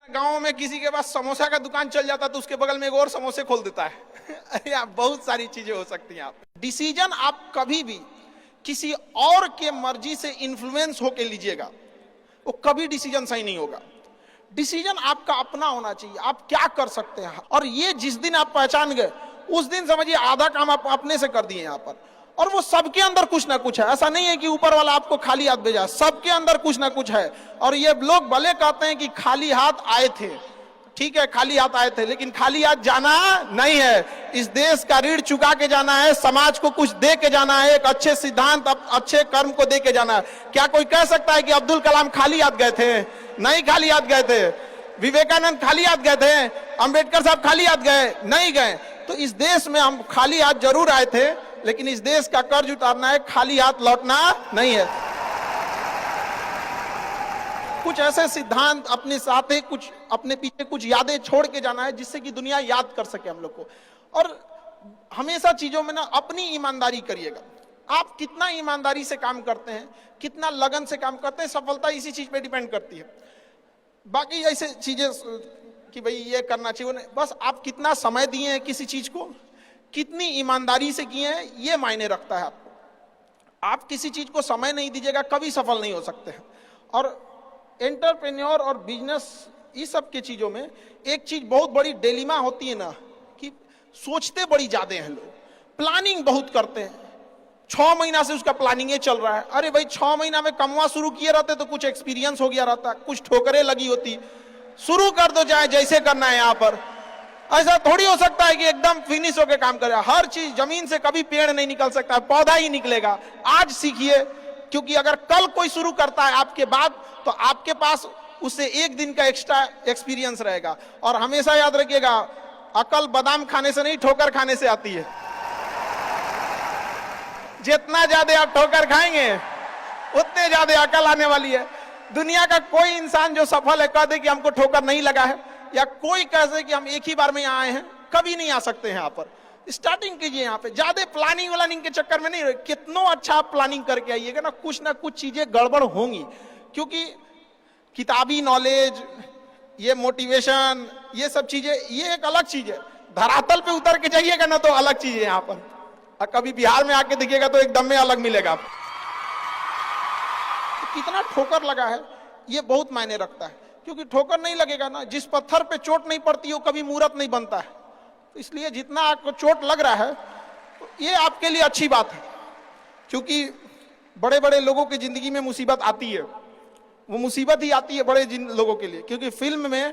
गांव में किसी के पास समोसा का दुकान चल जाता तो उसके बगल में एक और समोसे खोल देता है। अरे आप बहुत सारी चीजें हो सकती हैं। आप डिसीजन आप कभी भी किसी और के मर्जी से इन्फ्लुएंस होके लीजिएगा, वो कभी डिसीजन सही नहीं होगा। डिसीजन आपका अपना होना चाहिए, आप क्या कर सकते हैं। और ये जिस दिन आप पहचान गए उस दिन समझिए आधा काम आप अपने से कर दिए यहाँ पर। और वो सबके अंदर कुछ ना कुछ है, ऐसा नहीं है कि ऊपर वाला आपको खाली हाथ भेजा, सबके अंदर कुछ ना कुछ है। और ये लोग भले कहते हैं कि खाली हाथ आए थे, ठीक है खाली हाथ आए थे, लेकिन खाली हाथ जाना नहीं है। इस देश का ऋण चुका के जाना है, समाज को कुछ दे के जाना है, एक अच्छे सिद्धांत अच्छे कर्म को दे के जाना है। क्या कोई कह सकता है कि अब्दुल कलाम खाली हाथ गए थे? नहीं खाली हाथ गए थे। विवेकानंद खाली हाथ गए थे? अंबेडकर साहब खाली हाथ गए? नहीं गए। तो इस देश में हम खाली हाथ जरूर आए थे, लेकिन इस देश का कर्ज उतारना है, खाली हाथ लौटना नहीं है। कुछ ऐसे सिद्धांत अपने साथ है, कुछ अपने पीछे कुछ यादें छोड़ के जाना है जिससे कि दुनिया याद कर सके हम लोग को। और हमेशा चीजों में ना अपनी ईमानदारी करिएगा। आप कितना ईमानदारी से काम करते हैं, कितना लगन से काम करते हैं, सफलता इसी चीज पे डिपेंड करती है। बाकी ऐसे चीजें कि भाई ये करना चाहिए, बस आप कितना समय दिए हैं किसी चीज को, कितनी ईमानदारी से किए हैं, ये मायने रखता है आपको। आप किसी चीज को समय नहीं दीजिएगा कभी सफल नहीं हो सकते हैं। और एंटरप्रेन्योर और बिजनेस इस सब की चीजों में एक चीज बहुत बड़ी डिलेमा होती है ना, कि सोचते बड़ी ज्यादा हैं लोग, प्लानिंग बहुत करते हैं। 6 महीना से उसका प्लानिंग चल रहा है। अरे भाई 6 महीना में कमवा शुरू किए रहते तो कुछ एक्सपीरियंस हो गया रहता, कुछ ठोकरें लगी होती। शुरू कर दो चाहे जैसे करना है। यहाँ पर ऐसा थोड़ी हो सकता है कि एकदम फिनिश होकर काम करे। हर चीज, जमीन से कभी पेड़ नहीं निकल सकता, पौधा ही निकलेगा। आज सीखिए, क्योंकि अगर कल कोई शुरू करता है आपके बाद तो आपके पास उससे एक दिन का एक्स्ट्रा एक्सपीरियंस रहेगा। और हमेशा याद रखिएगा, अकल बादाम खाने से नहीं ठोकर खाने से आती है। जितना ज्यादा आप ठोकर खाएंगे उतने ज्यादा अकल आने वाली है। दुनिया का कोई इंसान जो सफल है कह दे कि हमको ठोकर नहीं लगा है, या कोई कह दे कि हम एक ही बार में यहाँ आए हैं, कभी नहीं आ सकते हैं। यहाँ पर स्टार्टिंग कीजिए, यहाँ पे ज्यादा प्लानिंग व्लानिंग के चक्कर में नहीं। कितना अच्छा आप प्लानिंग करके आइएगा ना कुछ चीजें गड़बड़ होंगी। क्योंकि किताबी नॉलेज, ये मोटिवेशन, ये सब चीजें ये एक अलग चीज है। धरातल पे उतर के जाइएगा ना तो अलग चीज है। यहाँ पर और कभी बिहार में आके दिखेगा तो एकदम में अलग मिलेगा। कितना ठोकर लगा है ये बहुत मायने रखता है। क्योंकि ठोकर नहीं लगेगा ना, जिस पत्थर पे चोट नहीं पड़ती वो कभी मूर्त नहीं बनता है। तो इसलिए जितना आपको चोट लग रहा है तो ये आपके लिए अच्छी बात है। क्योंकि बड़े बड़े लोगों की जिंदगी में मुसीबत आती है, वो मुसीबत ही आती है बड़े जिन लोगों के लिए। क्योंकि फिल्म में